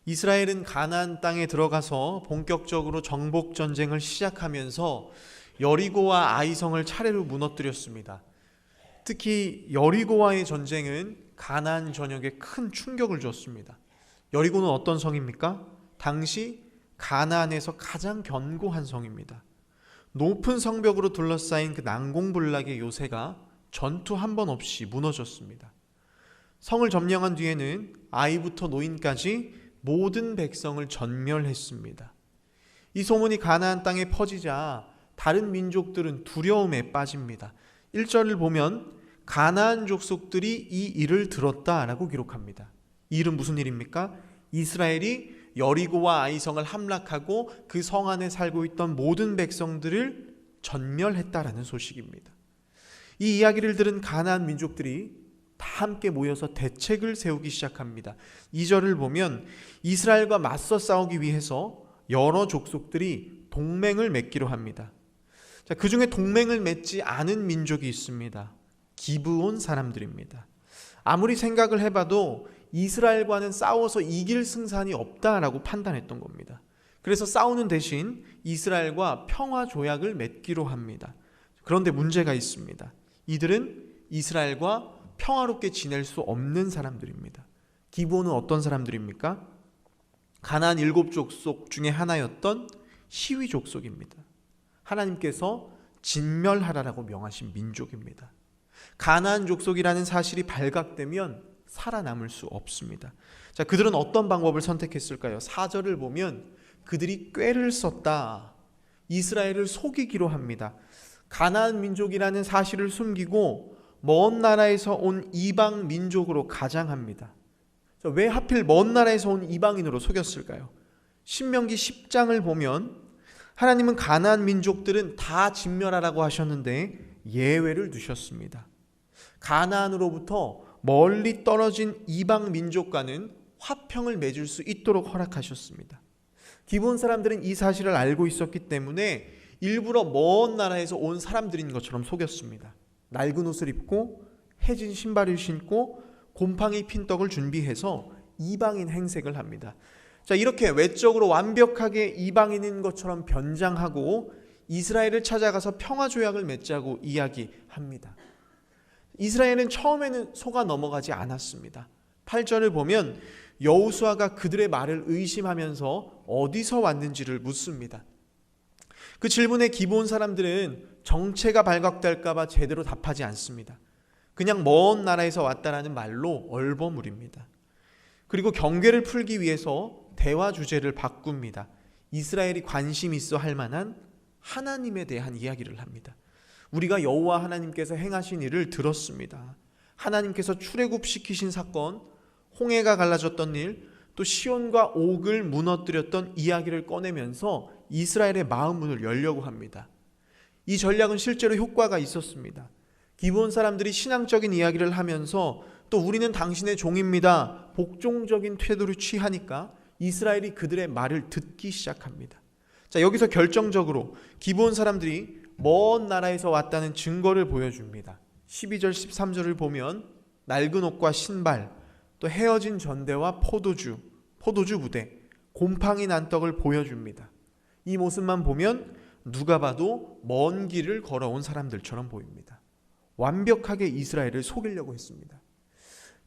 이스라엘은 가나안 땅에 들어가서 본격적으로 정복 전쟁을 시작하면서 여리고와 아이성을 차례로 무너뜨렸습니다. 특히 여리고와의 전쟁은 가나안 전역에 큰 충격을 줬습니다. 여리고는 어떤 성입니까? 당시 가나안에서 가장 견고한 성입니다. 높은 성벽으로 둘러싸인 그 난공불락의 요새가 전투 한 번 없이 무너졌습니다. 성을 점령한 뒤에는 아이부터 노인까지 모든 백성을 전멸했습니다. 이 소문이 가나안 땅에 퍼지자 다른 민족들은 두려움에 빠집니다. 1절을 보면 가나안 족속들이 이 일을 들었다라고 기록합니다. 이 일은 무슨 일입니까? 이스라엘이 여리고와 아이성을 함락하고 그 성 안에 살고 있던 모든 백성들을 전멸했다라는 소식입니다. 이 이야기를 들은 가나안 민족들이 다 함께 모여서 대책을 세우기 시작합니다. 2절을 보면 이스라엘과 맞서 싸우기 위해서 여러 족속들이 동맹을 맺기로 합니다. 그 중에 동맹을 맺지 않은 민족이 있습니다. 기브온 사람들입니다. 아무리 생각을 해봐도 이스라엘과는 싸워서 이길 승산이 없다라고 판단했던 겁니다. 그래서 싸우는 대신 이스라엘과 평화 조약을 맺기로 합니다. 그런데 문제가 있습니다. 이들은 이스라엘과 평화롭게 지낼 수 없는 사람들입니다. 기브온은 어떤 사람들입니까? 가나안 7족속 중에 하나였던 시위 족속입니다. 하나님께서 진멸하라라고 명하신 민족입니다. 가나안 족속이라는 사실이 발각되면 살아남을 수 없습니다. 자, 그들은 어떤 방법을 선택했을까요? 4절을 보면 그들이 꾀를 썼다. 이스라엘을 속이기로 합니다. 가나안 민족이라는 사실을 숨기고 먼 나라에서 온 이방 민족으로 가장합니다. 왜 하필 먼 나라에서 온 이방인으로 속였을까요? 신명기 10장을 보면 하나님은 가나안 민족들은 다 진멸하라고 하셨는데 예외를 두셨습니다. 가나안으로부터 멀리 떨어진 이방 민족과는 화평을 맺을 수 있도록 허락하셨습니다. 기브온 사람들은 이 사실을 알고 있었기 때문에 일부러 먼 나라에서 온 사람들인 것처럼 속였습니다. 낡은 옷을 입고 해진 신발을 신고 곰팡이 핀 떡을 준비해서 이방인 행색을 합니다. 자, 이렇게 외적으로 완벽하게 이방인인 것처럼 변장하고 이스라엘을 찾아가서 평화 조약을 맺자고 이야기합니다. 이스라엘은 처음에는 속아 넘어가지 않았습니다. 8절을 보면 여호수아가 그들의 말을 의심하면서 어디서 왔는지를 묻습니다. 그 질문에 기브온 사람들은 정체가 발각될까 봐 제대로 답하지 않습니다. 그냥 먼 나라에서 왔다라는 말로 얼버무립니다. 그리고 경계를 풀기 위해서 대화 주제를 바꿉니다. 이스라엘이 관심 있어 할 만한 하나님에 대한 이야기를 합니다. 우리가 여호와 하나님께서 행하신 일을 들었습니다. 하나님께서 출애굽시키신 사건, 홍해가 갈라졌던 일, 또 시온과 옥을 무너뜨렸던 이야기를 꺼내면서 이스라엘의 마음문을 열려고 합니다. 이 전략은 실제로 효과가 있었습니다. 기브온 사람들이 신앙적인 이야기를 하면서 또 우리는 당신의 종입니다. 복종적인 태도를 취하니까 이스라엘이 그들의 말을 듣기 시작합니다. 자, 여기서 결정적으로 기브온 사람들이 먼 나라에서 왔다는 증거를 보여줍니다. 12절 13절을 보면 낡은 옷과 신발, 또 헤어진 전대와 포도주 부대, 곰팡이 난 떡을 보여줍니다. 이 모습만 보면 누가 봐도 먼 길을 걸어온 사람들처럼 보입니다. 완벽하게 이스라엘을 속이려고 했습니다.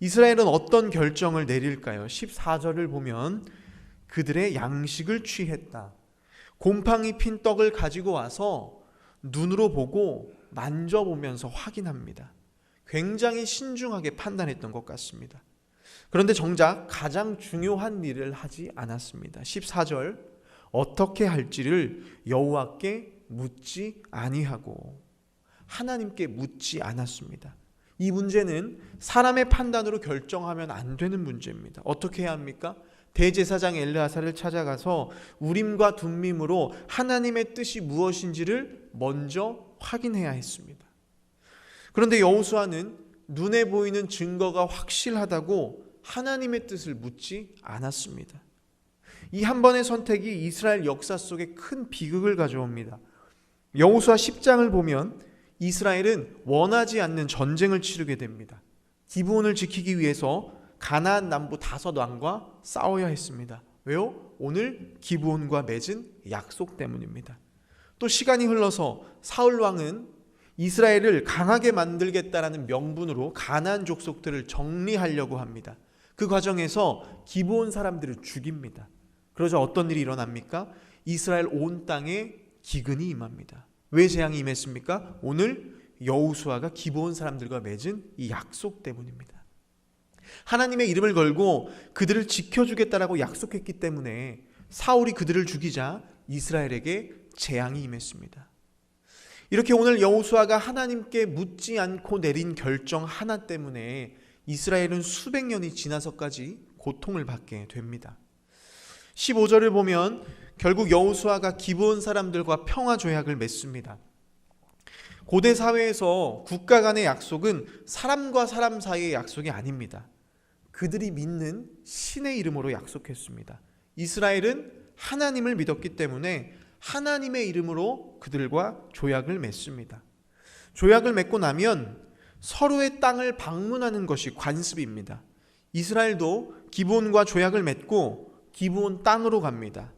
이스라엘은 어떤 결정을 내릴까요? 14절을 보면 그들의 양식을 취했다. 곰팡이 핀 떡을 가지고 와서 눈으로 보고 만져보면서 확인합니다. 굉장히 신중하게 판단했던 것 같습니다. 그런데 정작 가장 중요한 일을 하지 않았습니다. 14절 어떻게 할지를 여호와께 묻지 아니하고 하나님께 묻지 않았습니다. 이 문제는 사람의 판단으로 결정하면 안 되는 문제입니다. 어떻게 해야 합니까? 대제사장 엘르아사를 찾아가서 우림과 둠밈으로 하나님의 뜻이 무엇인지를 먼저 확인해야 했습니다. 그런데 여호수아는 눈에 보이는 증거가 확실하다고 하나님의 뜻을 묻지 않았습니다. 이 한 번의 선택이 이스라엘 역사 속에 큰 비극을 가져옵니다. 여호수아 10장을 보면 이스라엘은 원하지 않는 전쟁을 치르게 됩니다. 기브온을 지키기 위해서 가나안 남부 5왕과 싸워야 했습니다. 왜요? 오늘 기브온과 맺은 약속 때문입니다. 또 시간이 흘러서 사울 왕은 이스라엘을 강하게 만들겠다라는 명분으로 가나안 족속들을 정리하려고 합니다. 그 과정에서 기브온 사람들을 죽입니다. 그러자 어떤 일이 일어납니까? 이스라엘 온 땅에 기근이 임합니다. 왜 재앙이 임했습니까? 오늘 여호수아가 기브온 사람들과 맺은 이 약속 때문입니다. 하나님의 이름을 걸고 그들을 지켜주겠다라고 약속했기 때문에 사울이 그들을 죽이자 이스라엘에게 재앙이 임했습니다. 이렇게 오늘 여호수아가 하나님께 묻지 않고 내린 결정 하나 때문에 이스라엘은 수백 년이 지나서까지 고통을 받게 됩니다. 15절을 보면 결국 여호수아가 기브온 사람들과 평화 조약을 맺습니다. 고대 사회에서 국가 간의 약속은 사람과 사람 사이의 약속이 아닙니다. 그들이 믿는 신의 이름으로 약속했습니다. 이스라엘은 하나님을 믿었기 때문에 하나님의 이름으로 그들과 조약을 맺습니다. 조약을 맺고 나면 서로의 땅을 방문하는 것이 관습입니다. 이스라엘도 기브온과 조약을 맺고 기브온 땅으로 갑니다.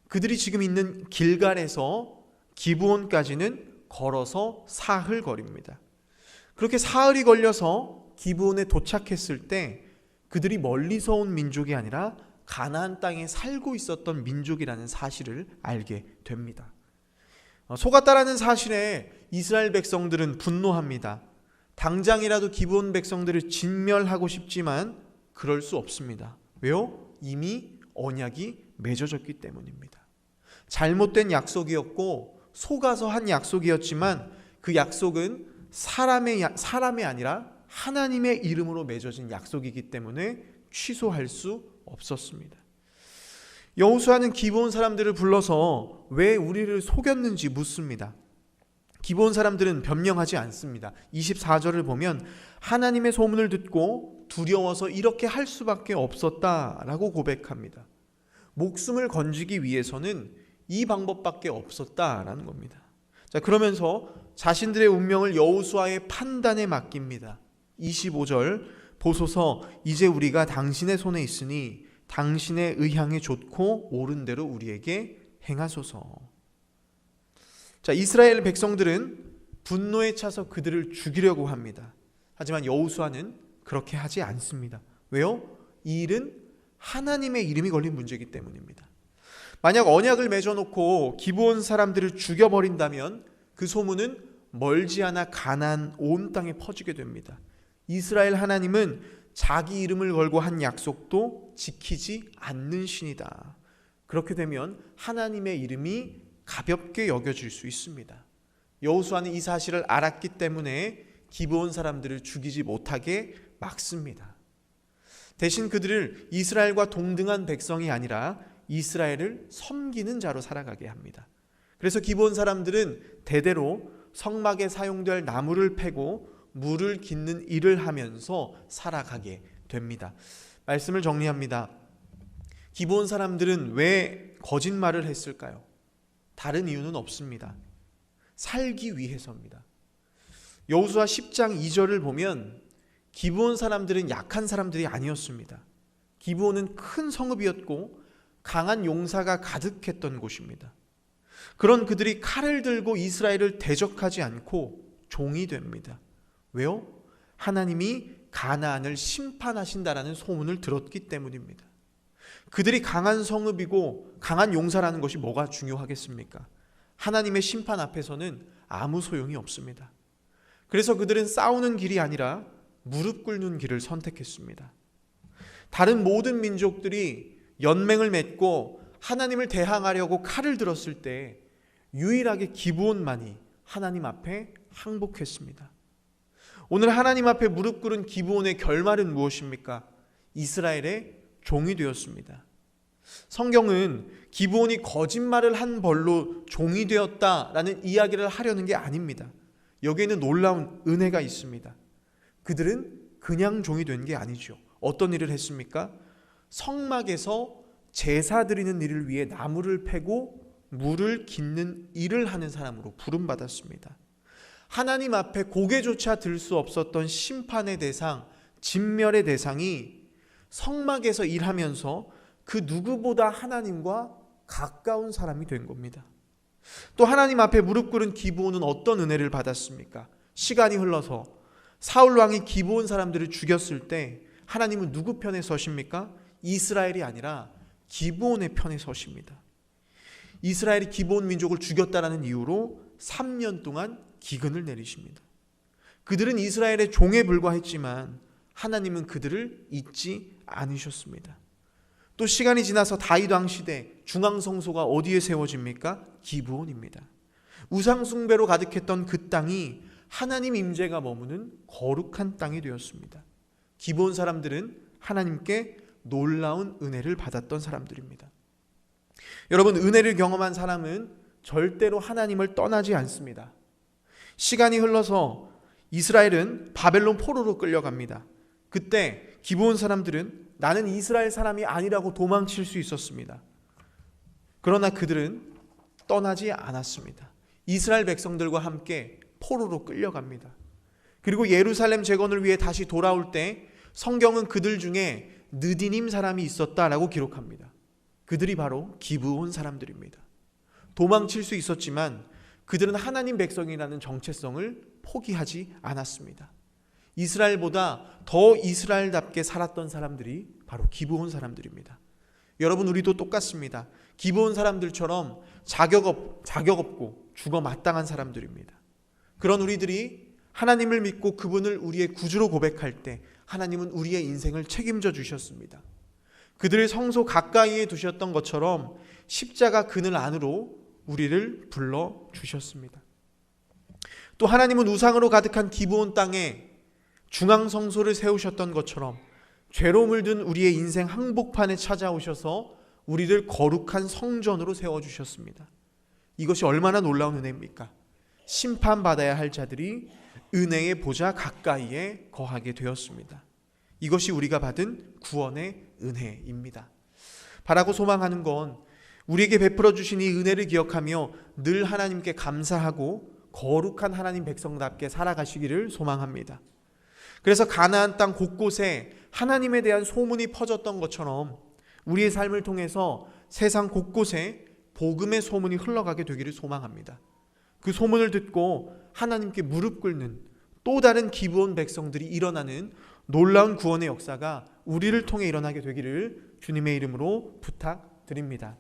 그들이 지금 있는 길갈에서 기브온까지는 걸어서 사흘 거리입니다. 그렇게 사흘이 걸려서 기브온에 도착했을 때 그들이 멀리서 온 민족이 아니라 가나안 땅에 살고 있었던 민족이라는 사실을 알게 됩니다. 속았다라는 사실에 이스라엘 백성들은 분노합니다. 당장이라도 기브온 백성들을 진멸하고 싶지만 그럴 수 없습니다. 왜요? 이미 언약이 맺어졌기 때문입니다. 잘못된 약속이었고 속아서 한 약속이었지만 그 약속은 사람이 아니라 하나님의 이름으로 맺어진 약속이기 때문에 취소할 수 없었습니다. 여호수아는 기브온 사람들을 불러서 왜 우리를 속였는지 묻습니다. 기브온 사람들은 변명하지 않습니다. 24절을 보면 하나님의 소문을 듣고 두려워서 이렇게 할 수밖에 없었다라고 고백합니다. 목숨을 건지기 위해서는 이 방법밖에 없었다라는 겁니다. 자, 그러면서 자신들의 운명을 여호수아의 판단에 맡깁니다. 25절 보소서 이제 우리가 당신의 손에 있으니 당신의 의향이 좋고 옳은 대로 우리에게 행하소서. 자, 이스라엘 백성들은 분노에 차서 그들을 죽이려고 합니다. 하지만 여호수아는 그렇게 하지 않습니다. 왜요? 이 일은 하나님의 이름이 걸린 문제이기 때문입니다. 만약 언약을 맺어놓고 기브온 사람들을 죽여버린다면 그 소문은 멀지 않아 가나안 온 땅에 퍼지게 됩니다. 이스라엘 하나님은 자기 이름을 걸고 한 약속도 지키지 않는 신이다. 그렇게 되면 하나님의 이름이 가볍게 여겨질 수 있습니다. 여호수아는 이 사실을 알았기 때문에 기브온 사람들을 죽이지 못하게 막습니다. 대신 그들을 이스라엘과 동등한 백성이 아니라 이스라엘을 섬기는 자로 살아가게 합니다. 그래서 기브온 사람들은 대대로 성막에 사용될 나무를 패고 물을 깃는 일을 하면서 살아가게 됩니다. 말씀을 정리합니다. 기브온 사람들은 왜 거짓말을 했을까요? 다른 이유는 없습니다. 살기 위해서입니다. 여호수아 10장 2절을 보면 기브온 사람들은 약한 사람들이 아니었습니다. 기브온은 큰 성읍이었고 강한 용사가 가득했던 곳입니다. 그런 그들이 칼을 들고 이스라엘을 대적하지 않고 종이 됩니다. 왜요? 하나님이 가나안을 심판하신다라는 소문을 들었기 때문입니다. 그들이 강한 성읍이고 강한 용사라는 것이 뭐가 중요하겠습니까? 하나님의 심판 앞에서는 아무 소용이 없습니다. 그래서 그들은 싸우는 길이 아니라 무릎 꿇는 길을 선택했습니다. 다른 모든 민족들이 연맹을 맺고 하나님을 대항하려고 칼을 들었을 때 유일하게 기브온만이 하나님 앞에 항복했습니다. 오늘 하나님 앞에 무릎 꿇은 기브온의 결말은 무엇입니까? 이스라엘의 종이 되었습니다. 성경은 기브온이 거짓말을 한 벌로 종이 되었다라는 이야기를 하려는 게 아닙니다. 여기에는 놀라운 은혜가 있습니다. 그들은 그냥 종이 된 게 아니죠. 어떤 일을 했습니까? 성막에서 제사 드리는 일을 위해 나무를 패고 물을 깃는 일을 하는 사람으로 부름받았습니다. 하나님 앞에 고개조차 들 수 없었던 심판의 대상, 진멸의 대상이 성막에서 일하면서 그 누구보다 하나님과 가까운 사람이 된 겁니다. 또 하나님 앞에 무릎 꿇은 기브온은 어떤 은혜를 받았습니까? 시간이 흘러서 사울 왕이 기브온 사람들을 죽였을 때 하나님은 누구 편에 서십니까? 이스라엘이 아니라 기브온의 편에 서십니다. 이스라엘이 기브온 민족을 죽였다라는 이유로 3년 동안 기근을 내리십니다. 그들은 이스라엘의 종에 불과했지만 하나님은 그들을 잊지 않으셨습니다. 또 시간이 지나서 다윗 왕 시대 중앙성소가 어디에 세워집니까? 기브온입니다. 우상 숭배로 가득했던 그 땅이 하나님 임재가 머무는 거룩한 땅이 되었습니다. 기브온 사람들은 하나님께 놀라운 은혜를 받았던 사람들입니다. 여러분, 은혜를 경험한 사람은 절대로 하나님을 떠나지 않습니다. 시간이 흘러서 이스라엘은 바벨론 포로로 끌려갑니다. 그때 기브온 사람들은 나는 이스라엘 사람이 아니라고 도망칠 수 있었습니다. 그러나 그들은 떠나지 않았습니다. 이스라엘 백성들과 함께 포로로 끌려갑니다. 그리고 예루살렘 재건을 위해 다시 돌아올 때 성경은 그들 중에 느디님 사람이 있었다라고 기록합니다. 그들이 바로 기브온 사람들입니다. 도망칠 수 있었지만 그들은 하나님 백성이라는 정체성을 포기하지 않았습니다. 이스라엘보다 더 이스라엘답게 살았던 사람들이 바로 기브온 사람들입니다. 여러분, 우리도 똑같습니다. 기브온 사람들처럼 자격 없고 죽어 마땅한 사람들입니다. 그런 우리들이 하나님을 믿고 그분을 우리의 구주로 고백할 때 하나님은 우리의 인생을 책임져 주셨습니다. 그들을 성소 가까이에 두셨던 것처럼 십자가 그늘 안으로 우리를 불러 주셨습니다. 또 하나님은 우상으로 가득한 기브온 땅에 중앙성소를 세우셨던 것처럼 죄로 물든 우리의 인생 항복판에 찾아오셔서 우리를 거룩한 성전으로 세워주셨습니다. 이것이 얼마나 놀라운 은혜입니까? 심판받아야 할 자들이 은혜의 보좌 가까이에 거하게 되었습니다. 이것이 우리가 받은 구원의 은혜입니다. 바라고 소망하는 건 우리에게 베풀어 주신 이 은혜를 기억하며 늘 하나님께 감사하고 거룩한 하나님 백성답게 살아가시기를 소망합니다. 그래서 가나안 땅 곳곳에 하나님에 대한 소문이 퍼졌던 것처럼 우리의 삶을 통해서 세상 곳곳에 복음의 소문이 흘러가게 되기를 소망합니다. 그 소문을 듣고 하나님께 무릎 꿇는 또 다른 기브온 백성들이 일어나는 놀라운 구원의 역사가 우리를 통해 일어나게 되기를 주님의 이름으로 부탁드립니다.